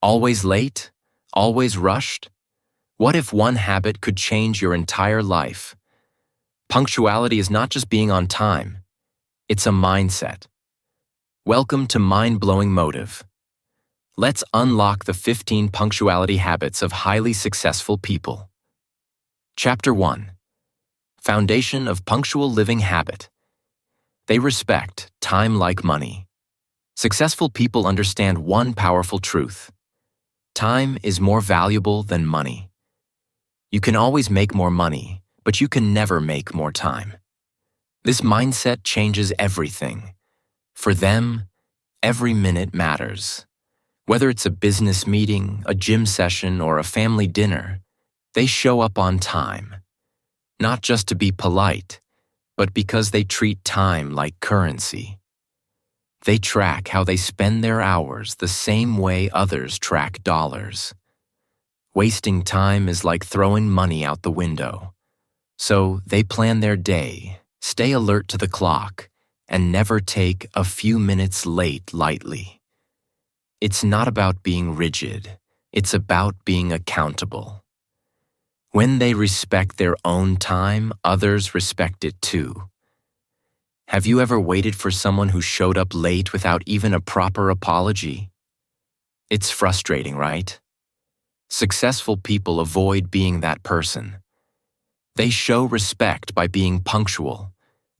Always late? Always rushed? What if one habit could change your entire life? Punctuality is not just being on time, it's a mindset. Welcome to Mind-Blowing Motive. Let's unlock the 15 punctuality habits of highly successful people. Chapter 1. Foundation of Punctual Living Habit. They respect time like money. Successful people understand one powerful truth. Time is more valuable than money. You can always make more money, but you can never make more time. This mindset changes everything. For them, every minute matters. Whether it's a business meeting, a gym session, or a family dinner, they show up on time. Not just to be polite, but because they treat time like currency. They track how they spend their hours the same way others track dollars. Wasting time is like throwing money out the window. So they plan their day, stay alert to the clock, and never take a few minutes late lightly. It's not about being rigid, it's about being accountable. When they respect their own time, others respect it too. Have you ever waited for someone who showed up late without even a proper apology? It's frustrating, right? Successful people avoid being that person. They show respect by being punctual,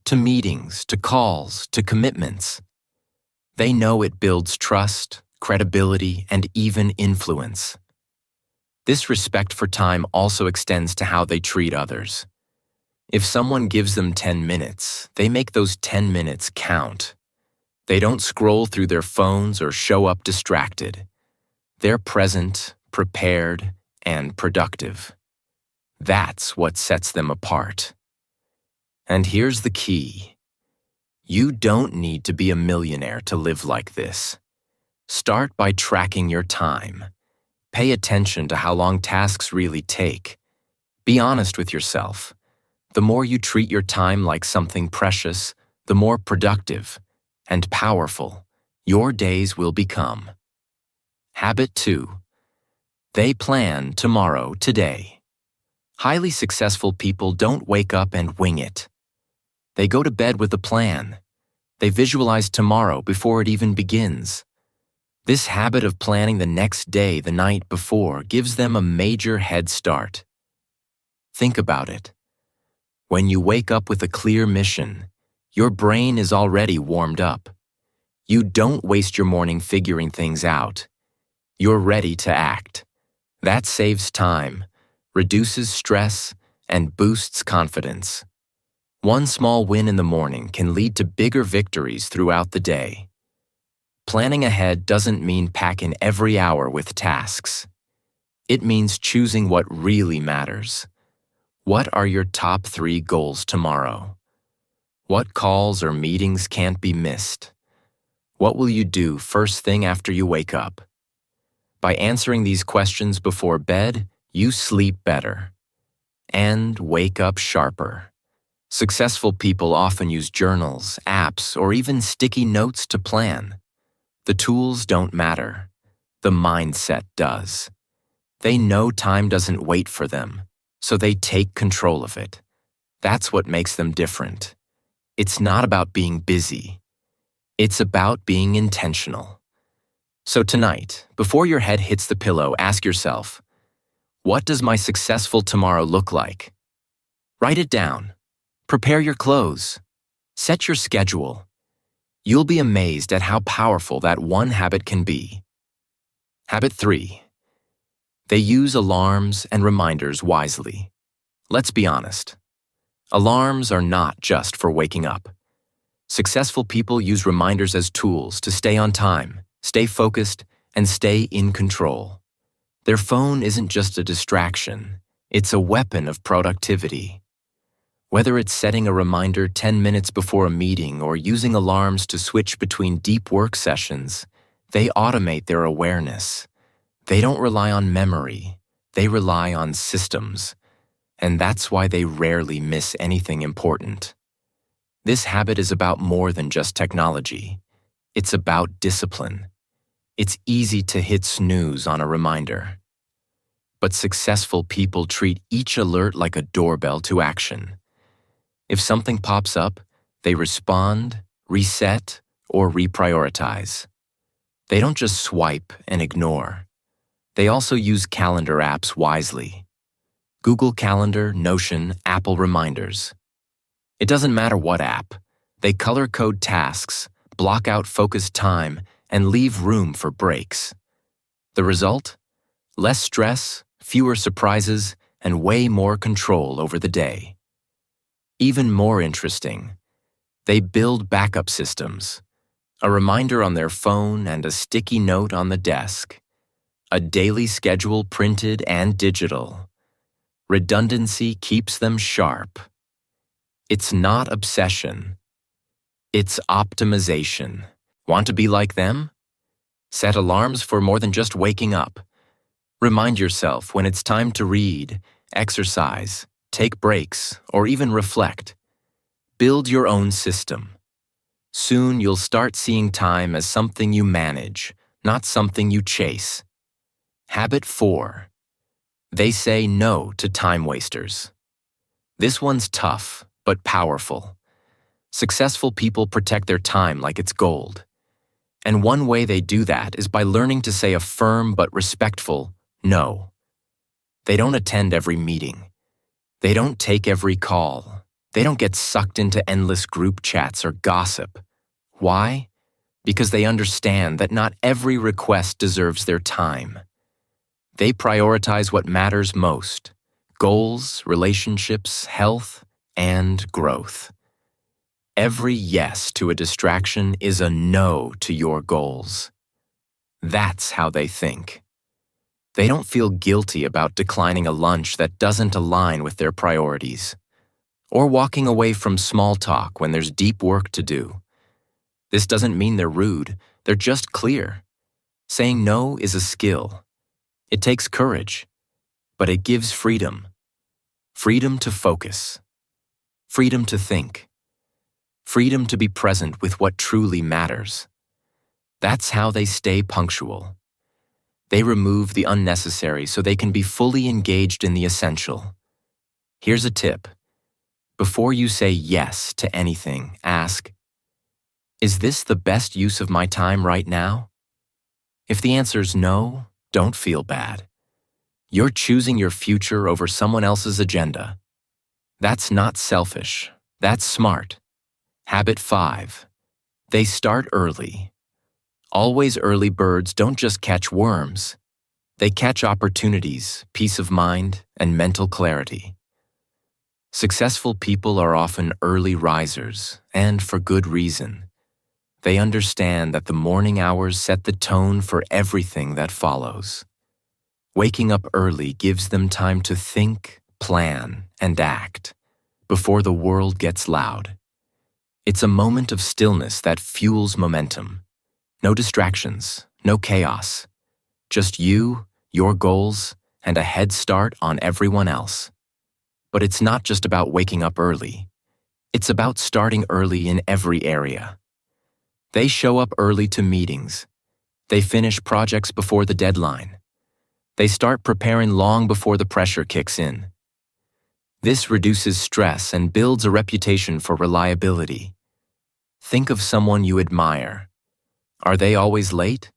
to meetings, to calls, to commitments. They know it builds trust, credibility, and even influence. This respect for time also extends to how they treat others. If someone gives them 10 minutes, they make those 10 minutes count. They don't scroll through their phones or show up distracted. They're present, prepared, and productive. That's what sets them apart. And here's the key. You don't need to be a millionaire to live like this. Start by tracking your time. Pay attention to how long tasks really take. Be honest with yourself. The more you treat your time like something precious, the more productive and powerful your days will become. Habit 2. They plan tomorrow today. Highly successful people don't wake up and wing it. They go to bed with a plan. They visualize tomorrow before it even begins. This habit of planning the next day the night before gives them a major head start. Think about it. When you wake up with a clear mission, your brain is already warmed up. You don't waste your morning figuring things out. You're ready to act. That saves time, reduces stress, and boosts confidence. One small win in the morning can lead to bigger victories throughout the day. Planning ahead doesn't mean packing every hour with tasks. It means choosing what really matters. What are your top 3 goals tomorrow? What calls or meetings can't be missed? What will you do first thing after you wake up? By answering these questions before bed, you sleep better and wake up sharper. Successful people often use journals, apps, or even sticky notes to plan. The tools don't matter. The mindset does. They know time doesn't wait for them, so they take control of it. That's what makes them different. It's not about being busy. It's about being intentional. So tonight, before your head hits the pillow, ask yourself, what does my successful tomorrow look like? Write it down. Prepare your clothes. Set your schedule. You'll be amazed at how powerful that one habit can be. Habit 3. They use alarms and reminders wisely. Let's be honest. Alarms are not just for waking up. Successful people use reminders as tools to stay on time, stay focused, and stay in control. Their phone isn't just a distraction, it's a weapon of productivity. Whether it's setting a reminder 10 minutes before a meeting or using alarms to switch between deep work sessions, they automate their awareness. They don't rely on memory, they rely on systems. And that's why they rarely miss anything important. This habit is about more than just technology. It's about discipline. It's easy to hit snooze on a reminder. But successful people treat each alert like a doorbell to action. If something pops up, they respond, reset, or reprioritize. They don't just swipe and ignore. They also use calendar apps wisely. Google Calendar, Notion, Apple Reminders. It doesn't matter what app. They color code tasks, block out focused time, and leave room for breaks. The result? Less stress, fewer surprises, and way more control over the day. Even more interesting, they build backup systems. A reminder on their phone and a sticky note on the desk. A daily schedule printed and digital. Redundancy keeps them sharp. It's not obsession. It's optimization. Want to be like them? Set alarms for more than just waking up. Remind yourself when it's time to read, exercise, take breaks, or even reflect. Build your own system. Soon you'll start seeing time as something you manage, not something you chase. Habit 4. They say no to time wasters. This one's tough, but powerful. Successful people protect their time like it's gold. And one way they do that is by learning to say a firm but respectful no. They don't attend every meeting. They don't take every call. They don't get sucked into endless group chats or gossip. Why? Because they understand that not every request deserves their time. They prioritize what matters most: goals, relationships, health, and growth. Every yes to a distraction is a no to your goals. That's how they think. They don't feel guilty about declining a lunch that doesn't align with their priorities, or walking away from small talk when there's deep work to do. This doesn't mean they're rude, they're just clear. Saying no is a skill. It takes courage, but it gives freedom. Freedom to focus. Freedom to think. Freedom to be present with what truly matters. That's how they stay punctual. They remove the unnecessary so they can be fully engaged in the essential. Here's a tip. Before you say yes to anything, ask, is this the best use of my time right now? If the answer's no, don't feel bad. You're choosing your future over someone else's agenda. That's not selfish. That's smart. Habit 5. They start early. Always early birds don't just catch worms. They catch opportunities, peace of mind, and mental clarity. Successful people are often early risers, and for good reason. They understand that the morning hours set the tone for everything that follows. Waking up early gives them time to think, plan, and act before the world gets loud. It's a moment of stillness that fuels momentum. No distractions, no chaos. Just you, your goals, and a head start on everyone else. But it's not just about waking up early. It's about starting early in every area. They show up early to meetings. They finish projects before the deadline. They start preparing long before the pressure kicks in. This reduces stress and builds a reputation for reliability. Think of someone you admire. Are they always late?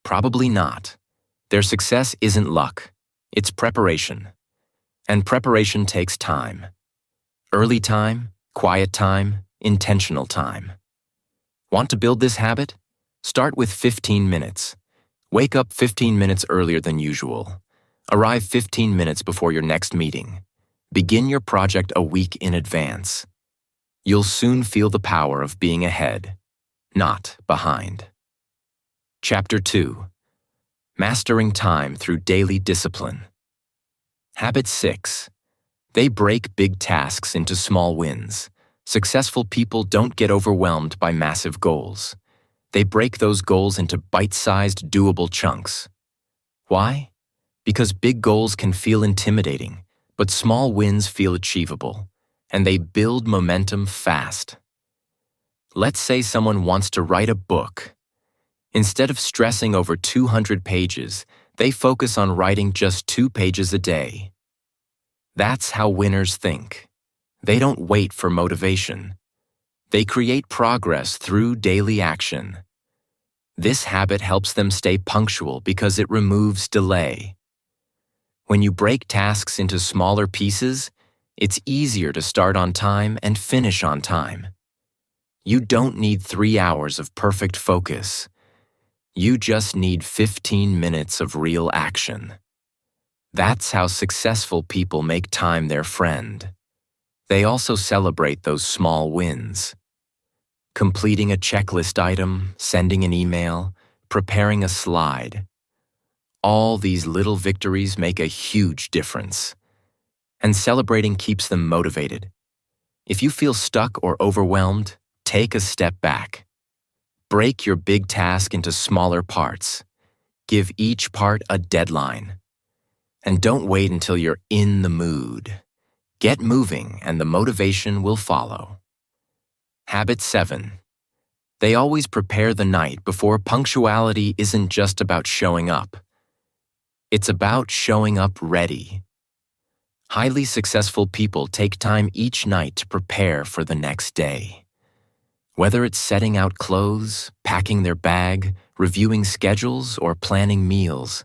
Probably not. Their success isn't luck. It's preparation. And preparation takes time. Early time, quiet time, intentional time. Want to build this habit? Start with 15 minutes. Wake up 15 minutes earlier than usual. Arrive 15 minutes before your next meeting. Begin your project a week in advance. You'll soon feel the power of being ahead, not behind. Chapter 2. Mastering time through daily discipline. Habit 6. They break big tasks into small wins. Successful people don't get overwhelmed by massive goals. They break those goals into bite-sized, doable chunks. Why? Because big goals can feel intimidating, but small wins feel achievable, and they build momentum fast. Let's say someone wants to write a book. Instead of stressing over 200 pages, they focus on writing just 2 pages a day. That's how winners think. They don't wait for motivation. They create progress through daily action. This habit helps them stay punctual because it removes delay. When you break tasks into smaller pieces, it's easier to start on time and finish on time. You don't need 3 hours of perfect focus. You just need 15 minutes of real action. That's how successful people make time their friend. They also celebrate those small wins. Completing a checklist item, sending an email, preparing a slide. All these little victories make a huge difference. And celebrating keeps them motivated. If you feel stuck or overwhelmed, take a step back. Break your big task into smaller parts. Give each part a deadline. And don't wait until you're in the mood. Get moving and the motivation will follow. Habit 7. They always prepare the night before. Punctuality isn't just about showing up. It's about showing up ready. Highly successful people take time each night to prepare for the next day. Whether it's setting out clothes, packing their bag, reviewing schedules, or planning meals,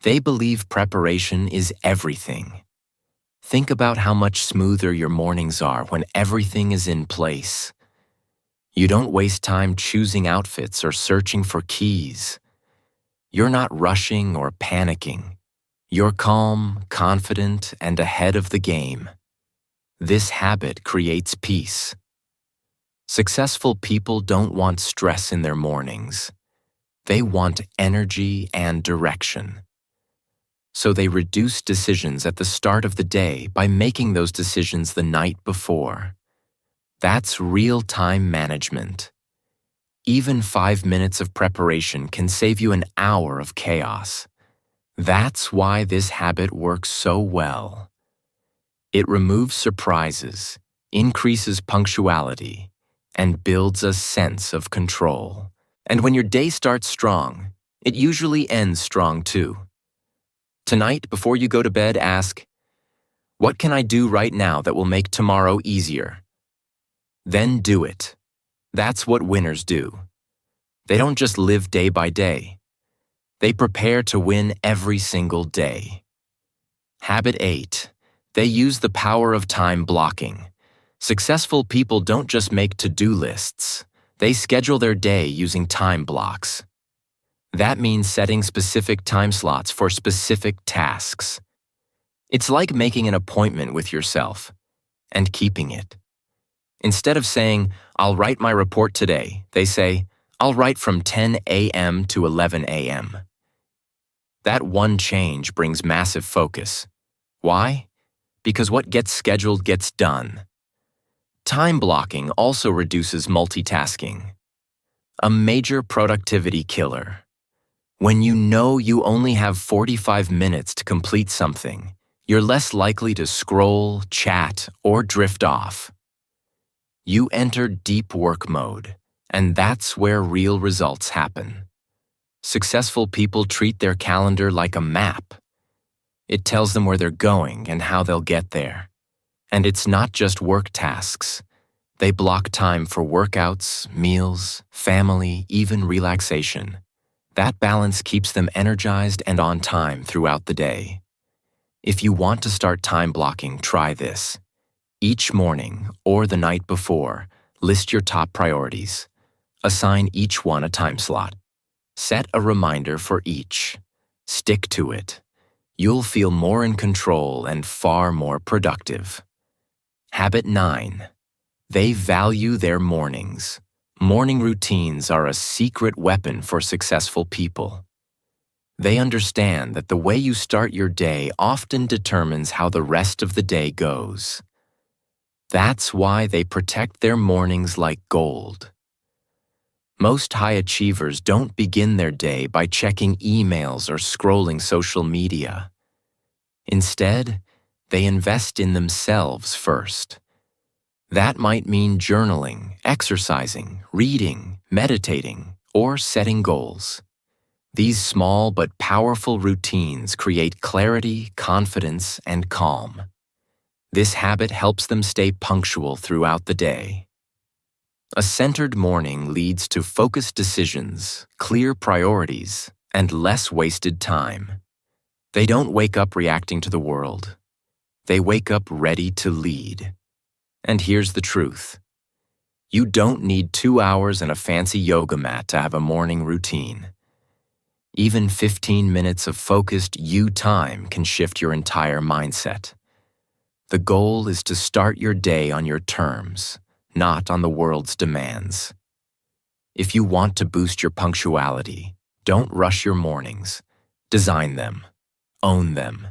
they believe preparation is everything. Think about how much smoother your mornings are when everything is in place. You don't waste time choosing outfits or searching for keys. You're not rushing or panicking. You're calm, confident, and ahead of the game. This habit creates peace. Successful people don't want stress in their mornings. They want energy and direction. So they reduce decisions at the start of the day by making those decisions the night before. That's real-time management. Even 5 minutes of preparation can save you an hour of chaos. That's why this habit works so well. It removes surprises, increases punctuality, and builds a sense of control. And when your day starts strong, it usually ends strong too. Tonight, before you go to bed, ask, "What can I do right now that will make tomorrow easier?" Then do it. That's what winners do. They don't just live day by day. They prepare to win every single day. Habit 8. They use the power of time blocking. Successful people don't just make to-do lists. They schedule their day using time blocks. That means setting specific time slots for specific tasks. It's like making an appointment with yourself and keeping it. Instead of saying, "I'll write my report today," they say, "I'll write from 10 a.m. to 11 a.m." That one change brings massive focus. Why? Because what gets scheduled gets done. Time blocking also reduces multitasking. A major productivity killer. When you know you only have 45 minutes to complete something, you're less likely to scroll, chat, or drift off. You enter deep work mode, and that's where real results happen. Successful people treat their calendar like a map. It tells them where they're going and how they'll get there. And it's not just work tasks. They block time for workouts, meals, family, even relaxation. That balance keeps them energized and on time throughout the day. If you want to start time blocking, try this. Each morning or the night before, list your top priorities. Assign each one a time slot. Set a reminder for each. Stick to it. You'll feel more in control and far more productive. Habit 9. They value their mornings. Morning routines are a secret weapon for successful people. They understand that the way you start your day often determines how the rest of the day goes. That's why they protect their mornings like gold. Most high achievers don't begin their day by checking emails or scrolling social media. Instead, they invest in themselves first. That might mean journaling, exercising, reading, meditating, or setting goals. These small but powerful routines create clarity, confidence, and calm. This habit helps them stay punctual throughout the day. A centered morning leads to focused decisions, clear priorities, and less wasted time. They don't wake up reacting to the world. They wake up ready to lead. And here's the truth. You don't need 2 hours and a fancy yoga mat to have a morning routine. Even 15 minutes of focused you time can shift your entire mindset. The goal is to start your day on your terms, not on the world's demands. If you want to boost your punctuality, don't rush your mornings. Design them. Own them.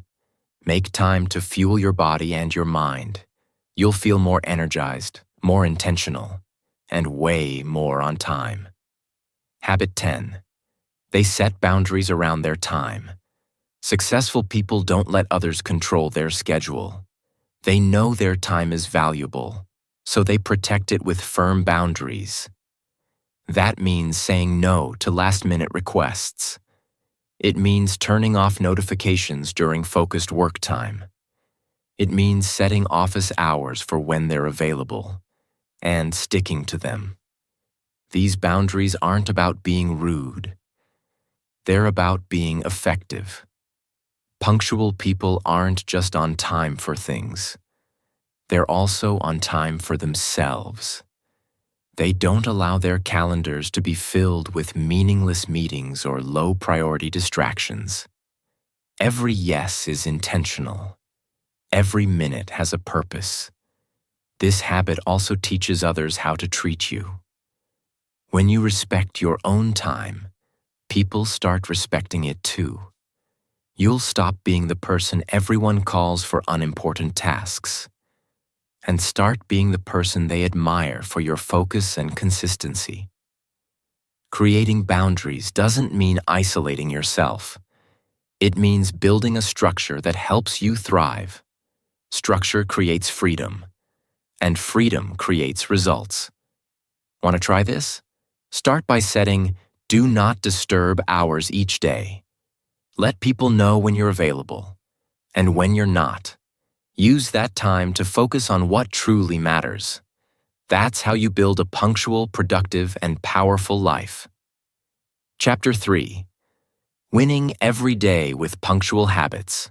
Make time to fuel your body and your mind. You'll feel more energized, more intentional, and way more on time. Habit 10. They set boundaries around their time. Successful people don't let others control their schedule. They know their time is valuable, so they protect it with firm boundaries. That means saying no to last-minute requests. It means turning off notifications during focused work time. It means setting office hours for when they're available, and sticking to them. These boundaries aren't about being rude. They're about being effective. Punctual people aren't just on time for things. They're also on time for themselves. They don't allow their calendars to be filled with meaningless meetings or low-priority distractions. Every yes is intentional. Every minute has a purpose. This habit also teaches others how to treat you. When you respect your own time, people start respecting it too. You'll stop being the person everyone calls for unimportant tasks, and start being the person they admire for your focus and consistency. Creating boundaries doesn't mean isolating yourself. It means building a structure that helps you thrive. Structure creates freedom, and freedom creates results. Want to try this? Start by setting "Do not disturb" hours each day. Let people know when you're available, and when you're not. Use that time to focus on what truly matters. That's how you build a punctual, productive, and powerful life. Chapter 3. Winning every day with punctual habits.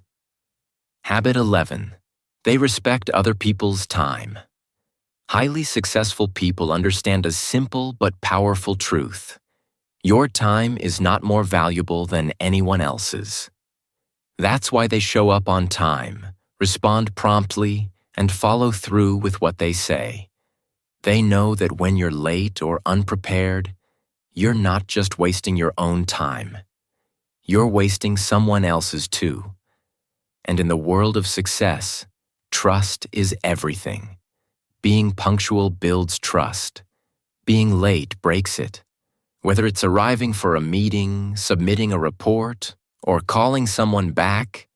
Habit 11. They respect other people's time. Highly successful people understand a simple but powerful truth. Your time is not more valuable than anyone else's. That's why they show up on time, respond promptly, and follow through with what they say. They know that when you're late or unprepared, you're not just wasting your own time. You're wasting someone else's too. And in the world of success, trust is everything. Being punctual builds trust. Being late breaks it. Whether it's arriving for a meeting, submitting a report, or calling someone back,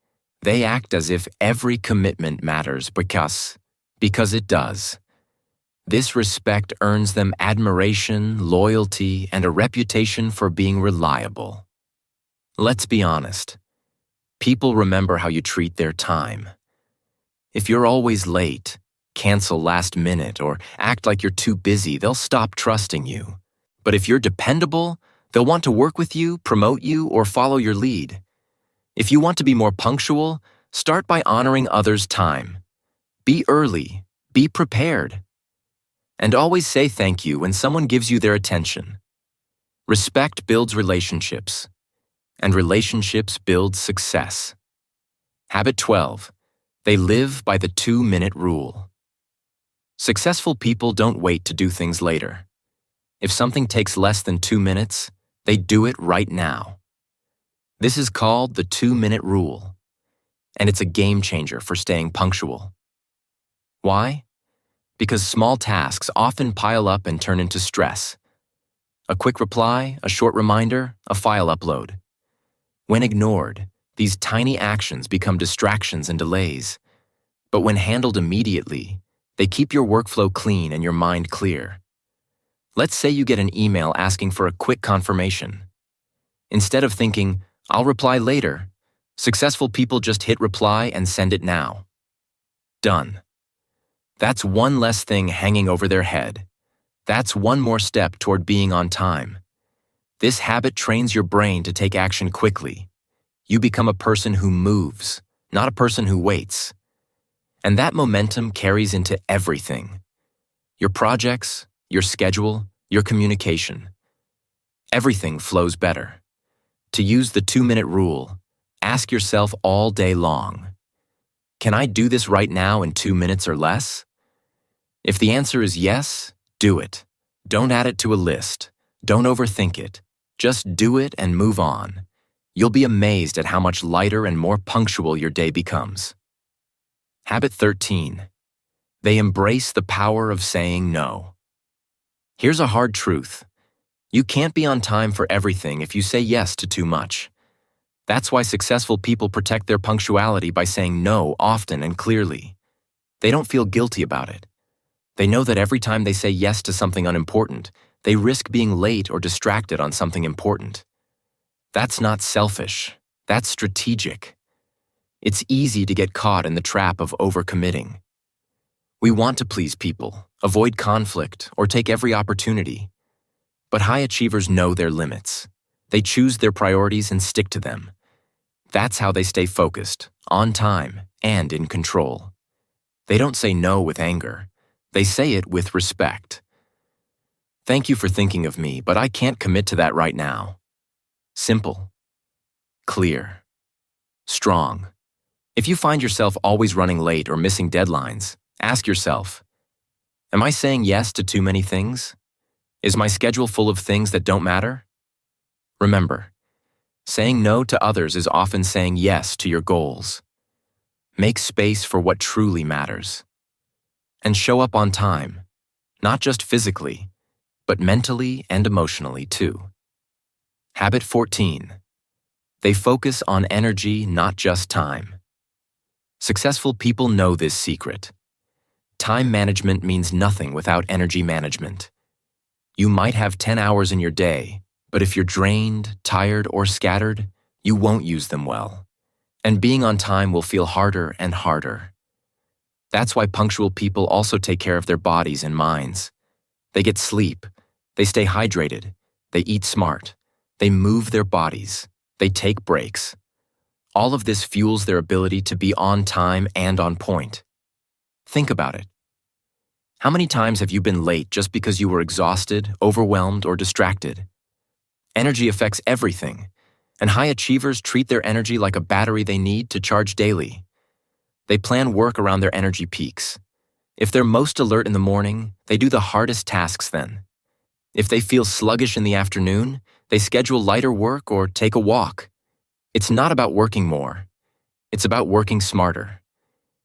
they act as if every commitment matters because it does. This respect earns them admiration, loyalty, and a reputation for being reliable. Let's be honest. People remember how you treat their time. If you're always late, cancel last minute, or act like you're too busy, they'll stop trusting you. But if you're dependable, they'll want to work with you, promote you, or follow your lead. If you want to be more punctual, start by honoring others' time. Be early, be prepared, and always say thank you when someone gives you their attention. Respect builds relationships, and relationships build success. Habit 12. They live by the 2-minute rule. Successful people don't wait to do things later. If something takes less than 2 minutes, they do it right now. This is called the 2-minute rule, and it's a game changer for staying punctual. Why? Because small tasks often pile up and turn into stress. A quick reply, a short reminder, a file upload. When ignored, these tiny actions become distractions and delays. But when handled immediately, they keep your workflow clean and your mind clear. Let's say you get an email asking for a quick confirmation. Instead of thinking, "I'll reply later," successful people just hit reply and send it now. Done. That's one less thing hanging over their head. That's one more step toward being on time. This habit trains your brain to take action quickly. You become a person who moves, not a person who waits. And that momentum carries into everything. Your projects, your schedule, your communication. Everything flows better. To use the 2-minute rule, ask yourself all day long, can I do this right now in 2 minutes or less? If the answer is yes, do it. Don't add it to a list. Don't overthink it. Just do it and move on. You'll be amazed at how much lighter and more punctual your day becomes. Habit 13. They embrace the power of saying no. Here's a hard truth. You can't be on time for everything if you say yes to too much. That's why successful people protect their punctuality by saying no often and clearly. They don't feel guilty about it. They know that every time they say yes to something unimportant, they risk being late or distracted on something important. That's not selfish. That's strategic. It's easy to get caught in the trap of overcommitting. We want to please people, avoid conflict, or take every opportunity. But high achievers know their limits. They choose their priorities and stick to them. That's how they stay focused, on time, and in control. They don't say no with anger. They say it with respect. Thank you for thinking of me, but I can't commit to that right now. Simple. Clear. Strong. If you find yourself always running late or missing deadlines, ask yourself, am I saying yes to too many things? Is my schedule full of things that don't matter? Remember, saying no to others is often saying yes to your goals. Make space for what truly matters. And show up on time, not just physically, but mentally and emotionally too. Habit 14. They focus on energy, not just time. Successful people know this secret. Time management means nothing without energy management. You might have 10 hours in your day, but if you're drained, tired, or scattered, you won't use them well. And being on time will feel harder and harder. That's why punctual people also take care of their bodies and minds. They get sleep, they stay hydrated, they eat smart, they move their bodies, they take breaks. All of this fuels their ability to be on time and on point. Think about it. How many times have you been late just because you were exhausted, overwhelmed, or distracted? Energy affects everything, and high achievers treat their energy like a battery they need to charge daily. They plan work around their energy peaks. If they're most alert in the morning, they do the hardest tasks then. If they feel sluggish in the afternoon, they schedule lighter work or take a walk. It's not about working more. It's about working smarter.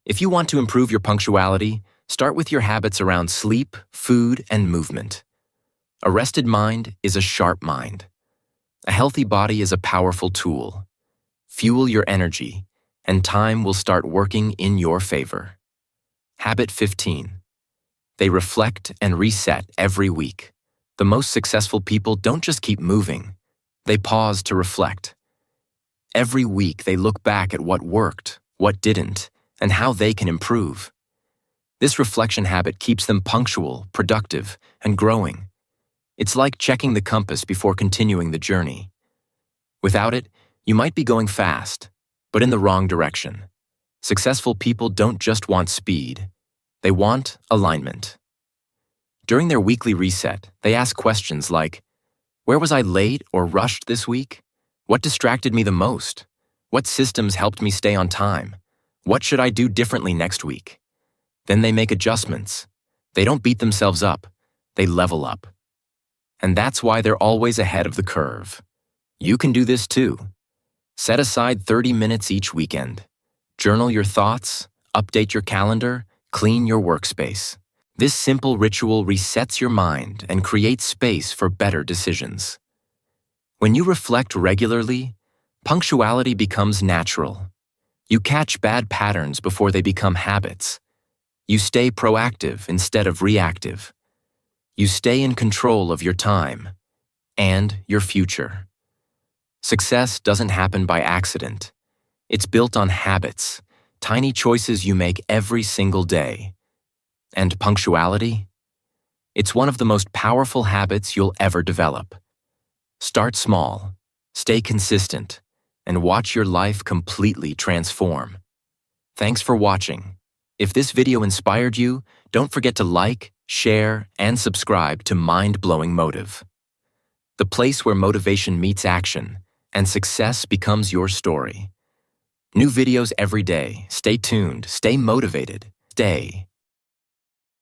If you want to improve your punctuality, start with your habits around sleep, food, and movement. A rested mind is a sharp mind. A healthy body is a powerful tool. Fuel your energy, and time will start working in your favor. Habit 15. They reflect and reset every week. The most successful people don't just keep moving. They pause to reflect. Every week they look back at what worked, what didn't, and how they can improve. This reflection habit keeps them punctual, productive, and growing. It's like checking the compass before continuing the journey. Without it, you might be going fast, but in the wrong direction. Successful people don't just want speed. They want alignment. During their weekly reset, they ask questions like, where was I late or rushed this week? What distracted me the most? What systems helped me stay on time? What should I do differently next week? Then they make adjustments. They don't beat themselves up. They level up. And that's why they're always ahead of the curve. You can do this too. Set aside 30 minutes each weekend. Journal your thoughts, update your calendar, clean your workspace. This simple ritual resets your mind and creates space for better decisions. When you reflect regularly, punctuality becomes natural. You catch bad patterns before they become habits. You stay proactive instead of reactive. you stay in control of your time and your future. Success doesn't happen by accident. It's built on habits, tiny choices you make every single day. And punctuality? It's one of the most powerful habits you'll ever develop. Start small, stay consistent, and watch your life completely transform. Thanks for watching. If this video inspired you, don't forget to like, share, and subscribe to Mind-Blowing Motive, the place where motivation meets action and success becomes your story. New videos every day. Stay tuned, stay motivated, stay